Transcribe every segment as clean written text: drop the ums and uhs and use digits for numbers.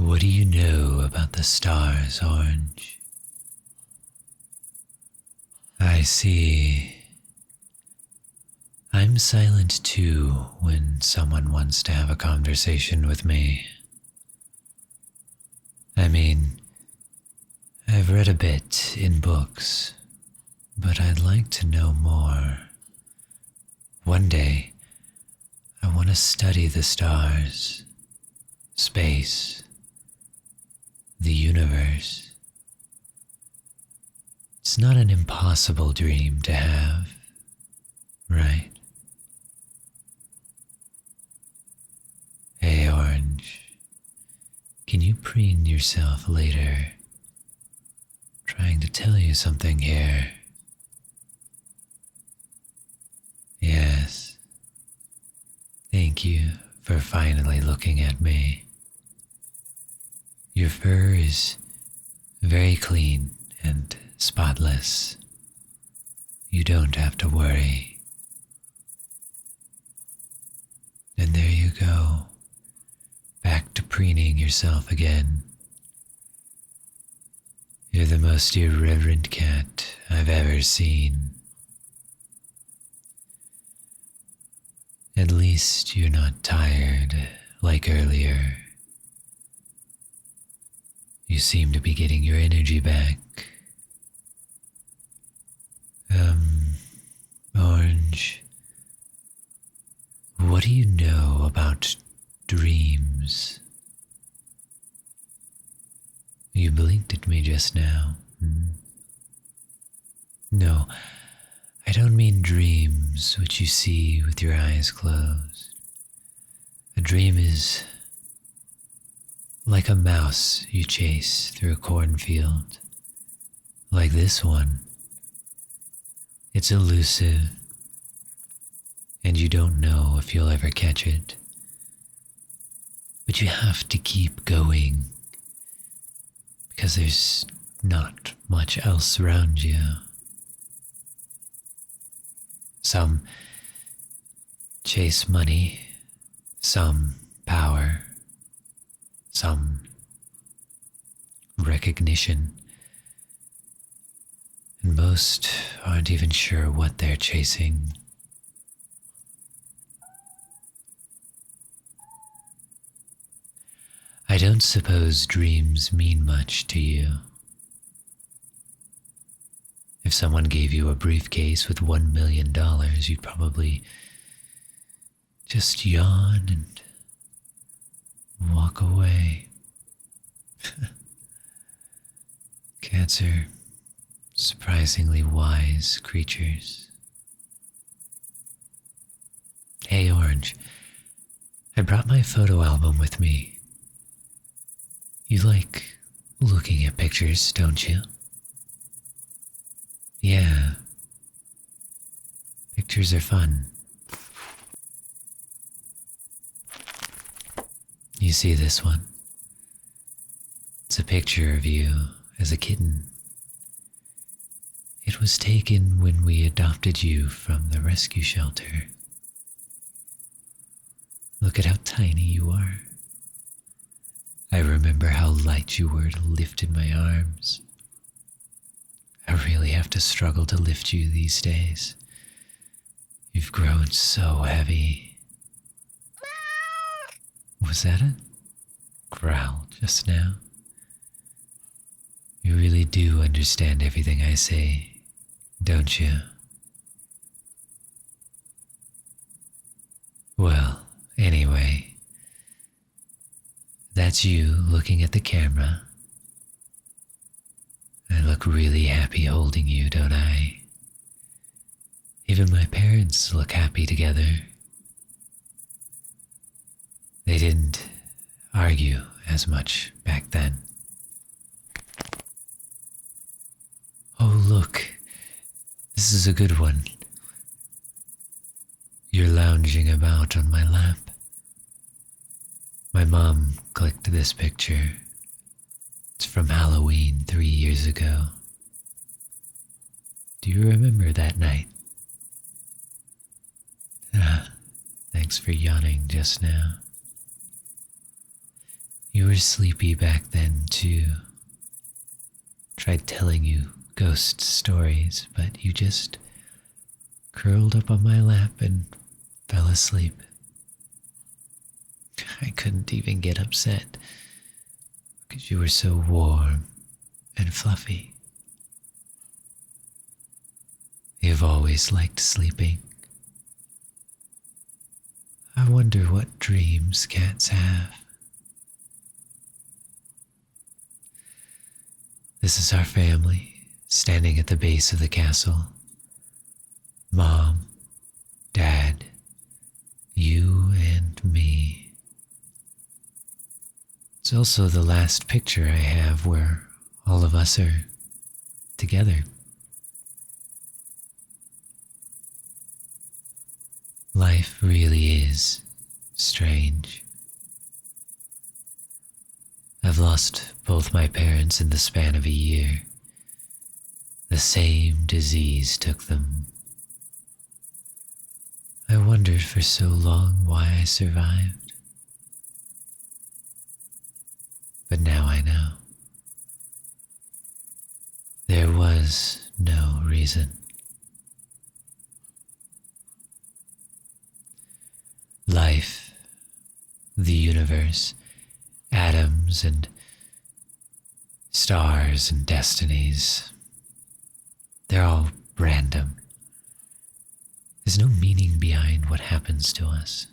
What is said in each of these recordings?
What do you know about the stars, Orange? I see. I'm silent too when someone wants to have a conversation with me. I mean, I've read a bit in books, but I'd like to know more. One day, I want to study the stars, space, the universe. It's not an impossible dream to have, right? Hey, Orange, can you preen yourself later? Trying to tell you something here. Yes. Thank you for finally looking at me. Your fur is very clean and spotless. You don't have to worry. And there you go, back to preening yourself again. You're the most irreverent cat I've ever seen. At least you're not tired like earlier. You seem to be getting your energy back. Orange, what do you know about dreams? You blinked at me just now. No, I don't mean dreams which you see with your eyes closed. A dream is like a mouse you chase through a cornfield, like this one. It's elusive, and you don't know if you'll ever catch it. But you have to keep going, because there's not much else around you. Some chase money, some power, some recognition, and most aren't even sure what they're chasing. I don't suppose dreams mean much to you. If someone gave you a briefcase with $1 million, you'd probably just yawn and walk away. Cats are surprisingly wise creatures. Hey, Orange, I brought my photo album with me. You like looking at pictures, don't you? Yeah. Pictures are fun. You see this one? It's a picture of you as a kitten. It was taken when we adopted you from the rescue shelter. Look at how tiny you are. I remember how light you were to lift in my arms. I really have to struggle to lift you these days. You've grown so heavy. Was that a growl just now? You really do understand everything I say, don't you? Well, anyway, that's you looking at the camera. I look really happy holding you, don't I? Even my parents look happy together. They didn't argue as much back then. Oh, look. This is a good one. You're lounging about on my lap. My mom clicked this picture. It's from Halloween 3 years ago. Do you remember that night? Thanks for yawning just now. You were sleepy back then, too. Tried telling you ghost stories, but you just curled up on my lap and fell asleep. I couldn't even get upset because you were so warm and fluffy. You've always liked sleeping. I wonder what dreams cats have. This is our family, standing at the base of the castle. Mom, Dad, you and me. It's also the last picture I have where all of us are together. Life really is strange. I've lost both my parents in the span of a year. The same disease took them. I wondered for so long why I survived. But now I know. There was no reason. Life, the universe, atoms and stars and destinies, they're all random. There's no meaning behind what happens to us.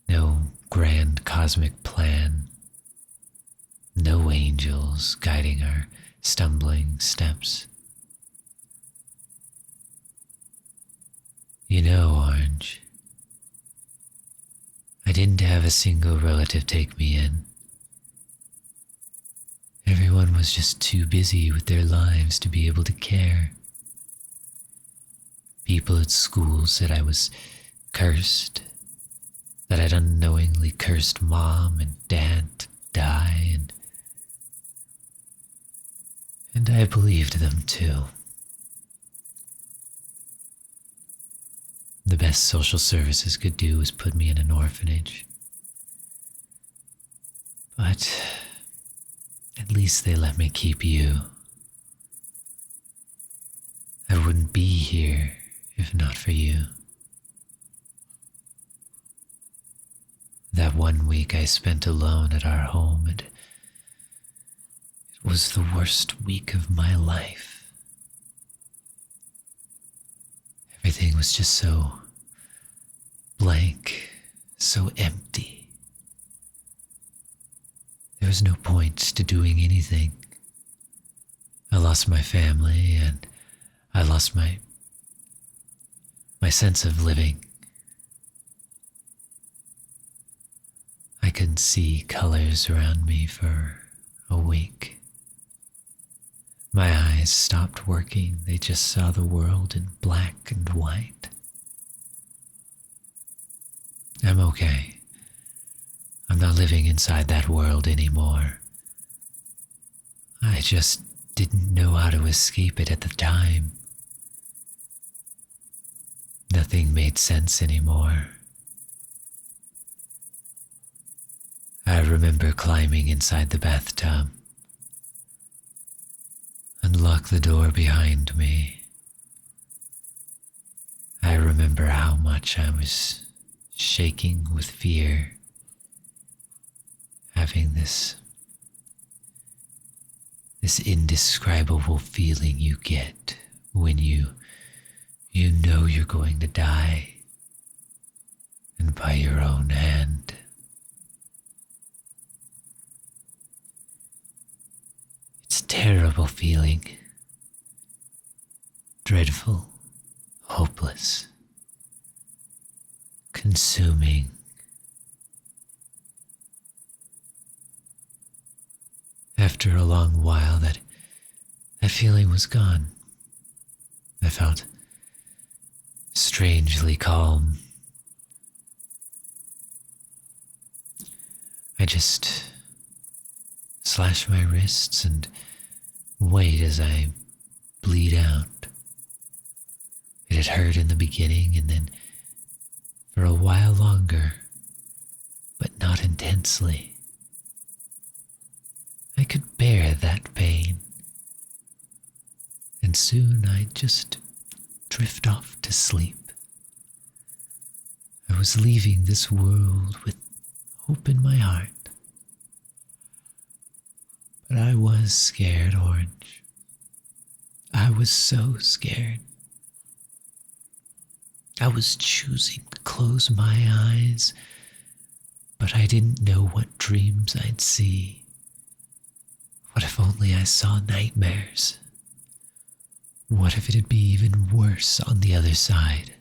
No grand cosmic plan. No angels guiding our stumbling steps. You know, Orange, I didn't have a single relative take me in. Everyone was just too busy with their lives to be able to care. People at school said I was cursed, that I'd unknowingly cursed Mom and Dad to die, and I believed them too. The best social services could do was put me in an orphanage. But at least they let me keep you. I wouldn't be here if not for you. That 1 week I spent alone at our home, and it was the worst week of my life. Everything was just so blank, so empty. There was no point to doing anything. I lost my family and I lost my sense of living. I couldn't see colors around me for a week. My eyes stopped working. They just saw the world in black and white. I'm okay. I'm not living inside that world anymore. I just didn't know how to escape it at the time. Nothing made sense anymore. I remember climbing inside the bathtub, unlock the door behind me. I remember how much I was shaking with fear, having this indescribable feeling you get when you know you're going to die, and by your own hand. It's a terrible feeling. Dreadful, hopeless, consuming. After a long while, that feeling was gone. I felt strangely calm. I just slash my wrists and wait as I bleed out. It had hurt in the beginning and then for a while longer, but not intensely. soon I'd just drift off to sleep. I was leaving this world with hope in my heart. But I was scared, Orange. I was so scared. I was choosing to close my eyes, but I didn't know what dreams I'd see. What if only I saw nightmares? What if it'd be even worse on the other side?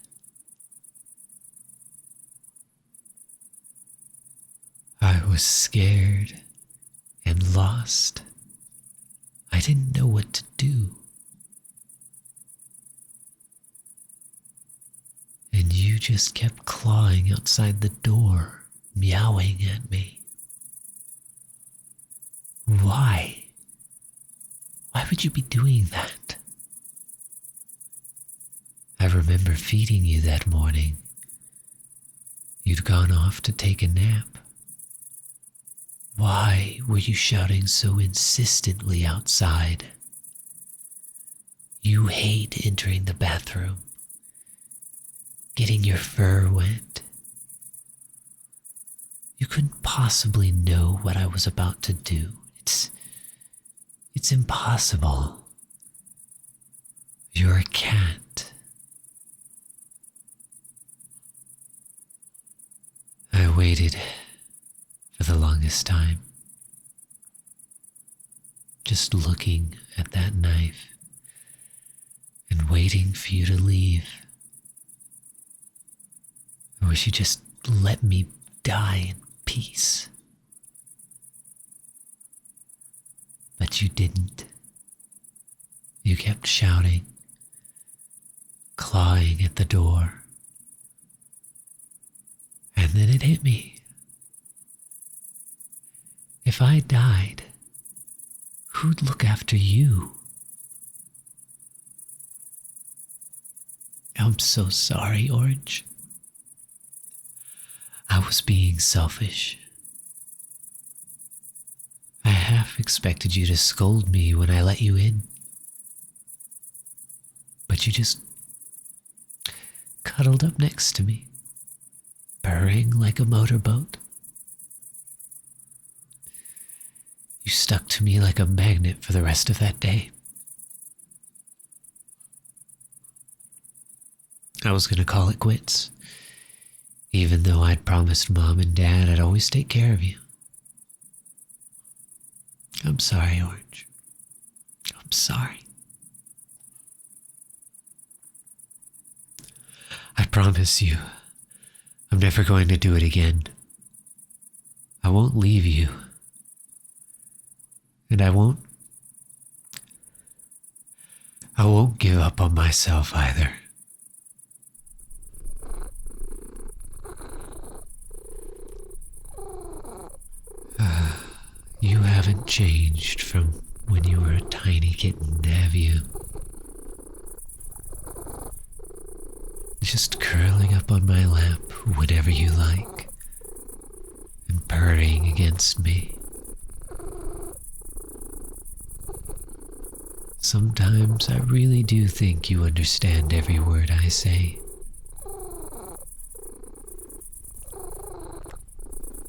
I was scared and lost. I didn't know what to do. And you just kept clawing outside the door, meowing at me. Why? Why would you be doing that? I remember feeding you that morning. You'd gone off to take a nap. Why were you shouting so insistently outside? You hate entering the bathroom, getting your fur wet. You couldn't possibly know what I was about to do. It's impossible. You're a cat. I waited for the longest time, just looking at that knife and waiting for you to leave. I wish you just let me die in peace. But you didn't. You kept shouting, clawing at the door. And then it hit me. If I died, who'd look after you? I'm so sorry, Orange. I was being selfish. I half expected you to scold me when I let you in. But you just cuddled up next to me, purring like a motorboat. You stuck to me like a magnet for the rest of that day. I was going to call it quits, even though I'd promised Mom and Dad I'd always take care of you. I'm sorry, Orange. I'm sorry. I promise you, I'm never going to do it again. I won't leave you. And I won't give up on myself either. You haven't changed from when you were a tiny kitten, have you? Just curling up on my lap whenever you like, and purring against me. Sometimes I really do think you understand every word I say.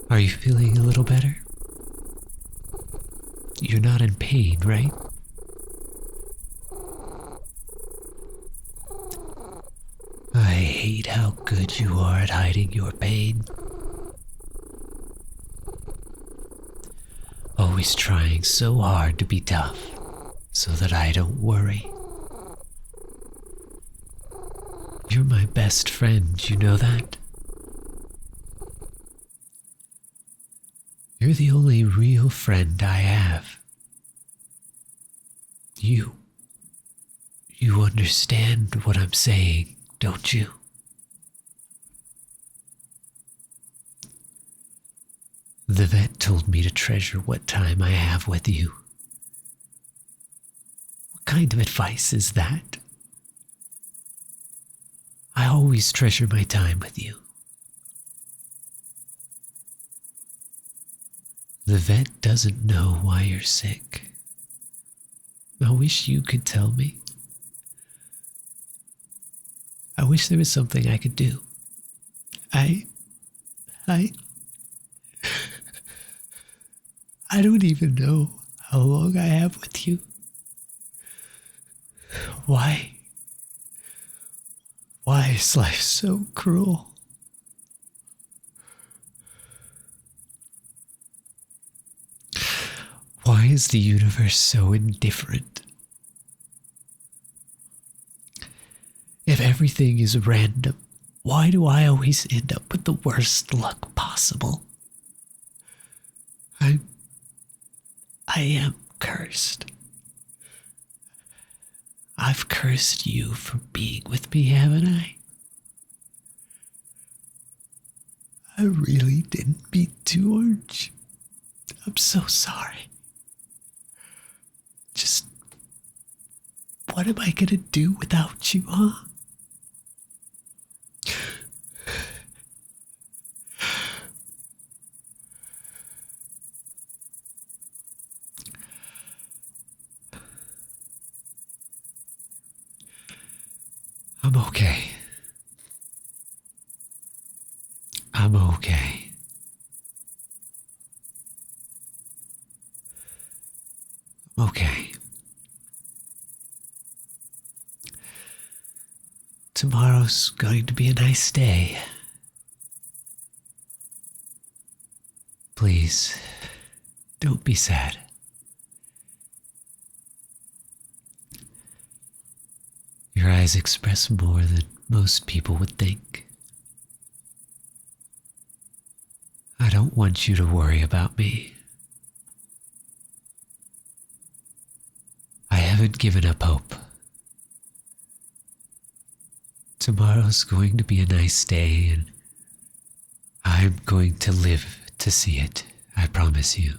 Are you feeling a little better? You're not in pain, right? I hate how good you are at hiding your pain. Always trying so hard to be tough so that I don't worry. You're my best friend, you know that? You're the only real friend I have. You understand what I'm saying, don't you? The vet told me to treasure what time I have with you. What kind of advice is that? I always treasure my time with you. The vet doesn't know why you're sick. I wish you could tell me. I wish there was something I could do. I don't even know how long I have with you. Why? Why is life so cruel? Why is the universe so indifferent? If everything is random, why do I always end up with the worst luck possible? I am cursed. I've cursed you for being with me, haven't I? I really didn't mean to, Orange. I'm so sorry. Just, what am I gonna do without you, huh? I'm okay. I'm okay. I'm okay. Tomorrow's going to be a nice day. Please, don't be sad. Your eyes express more than most people would think. I don't want you to worry about me. I haven't given up hope. Tomorrow's going to be a nice day, and I'm going to live to see it, I promise you.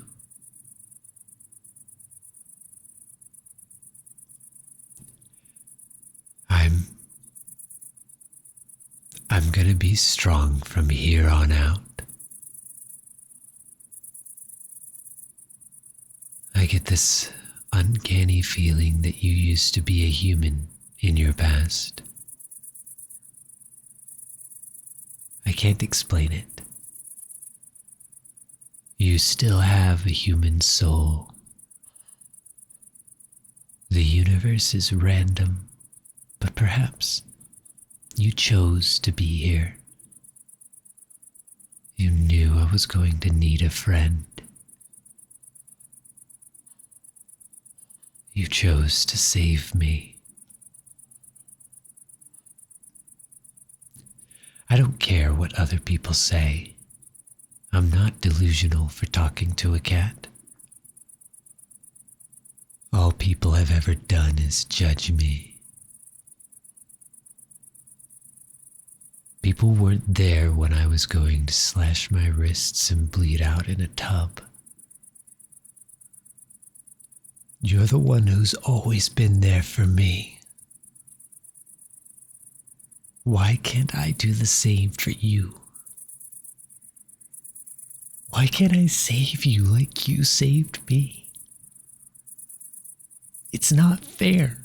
I'm gonna be strong from here on out. I get this uncanny feeling that you used to be a human in your past. I can't explain it. You still have a human soul. The universe is random, but perhaps you chose to be here. You knew I was going to need a friend. You chose to save me. I don't care what other people say. I'm not delusional for talking to a cat. All people have ever done is judge me. People weren't there when I was going to slash my wrists and bleed out in a tub. You're the one who's always been there for me. Why can't I do the same for you? Why can't I save you like you saved me? It's not fair.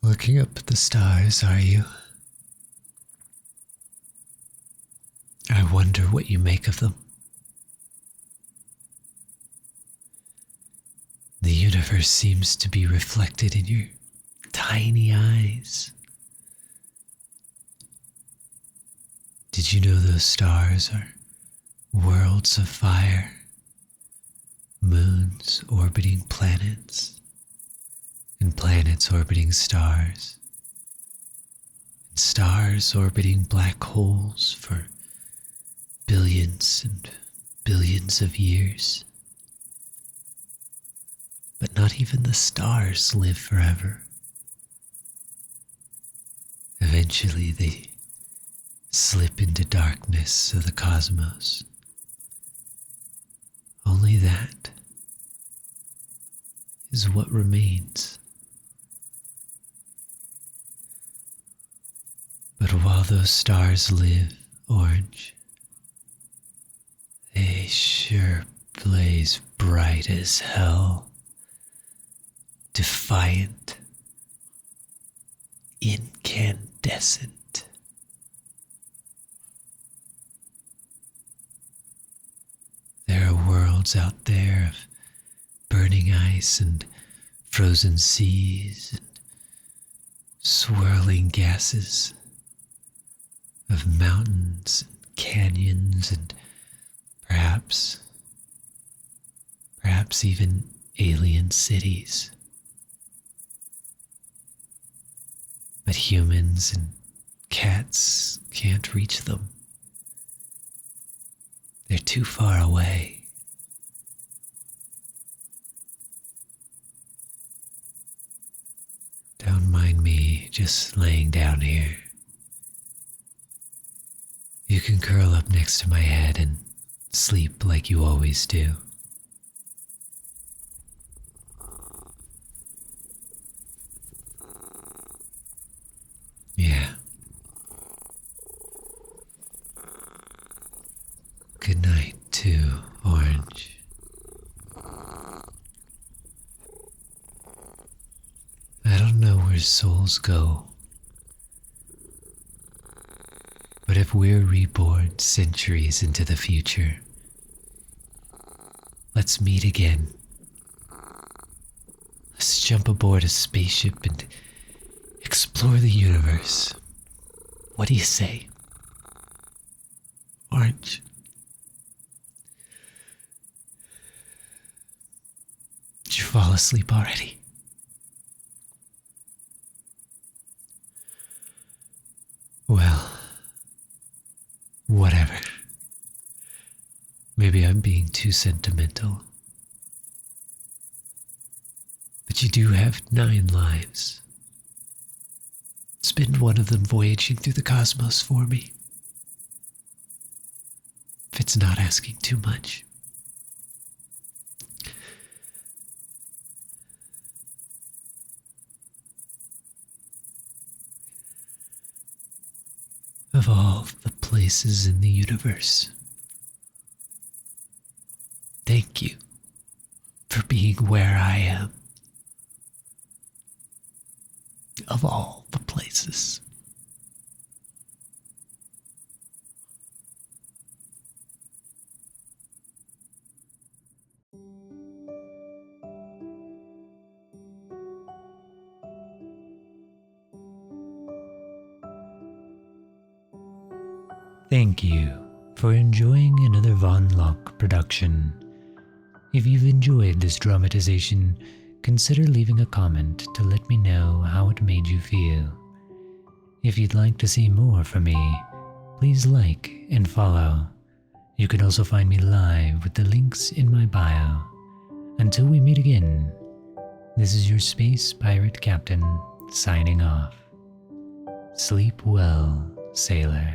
Looking up at the stars, are you? I wonder what you make of them. The universe seems to be reflected in your tiny eyes. Did you know those stars are worlds of fire, moons orbiting planets, and planets orbiting stars, and stars orbiting black holes for billions and billions of years? But not even the stars live forever. Eventually they slip into darkness of the cosmos. Only that is what remains. those stars live, Orange. They sure blaze bright as hell. Defiant. Incandescent. There are worlds out there of burning ice and frozen seas and swirling gases, of mountains and canyons and perhaps even alien cities. But humans and cats can't reach them. They're too far away. Don't mind me just laying down here. You can curl up next to my head and sleep like you always do. Yeah. Good night, too, Orange. I don't know where souls go, but if we're reborn centuries into the future, let's meet again. Let's jump aboard a spaceship and explore the universe. What do you say, Orange? Did you fall asleep already? Well, whatever. Maybe I'm being too sentimental. But you do have 9 lives. Spend one of them voyaging through the cosmos for me. If it's not asking too much. Of all the places in the universe, thank you for being where I am. Of all the places. Thank you for enjoying another Von Locke production. If you've enjoyed this dramatization, consider leaving a comment to let me know how it made you feel. If you'd like to see more from me, please like and follow. You can also find me live with the links in my bio. Until we meet again, this is your Space Pirate Captain signing off. Sleep well, sailor.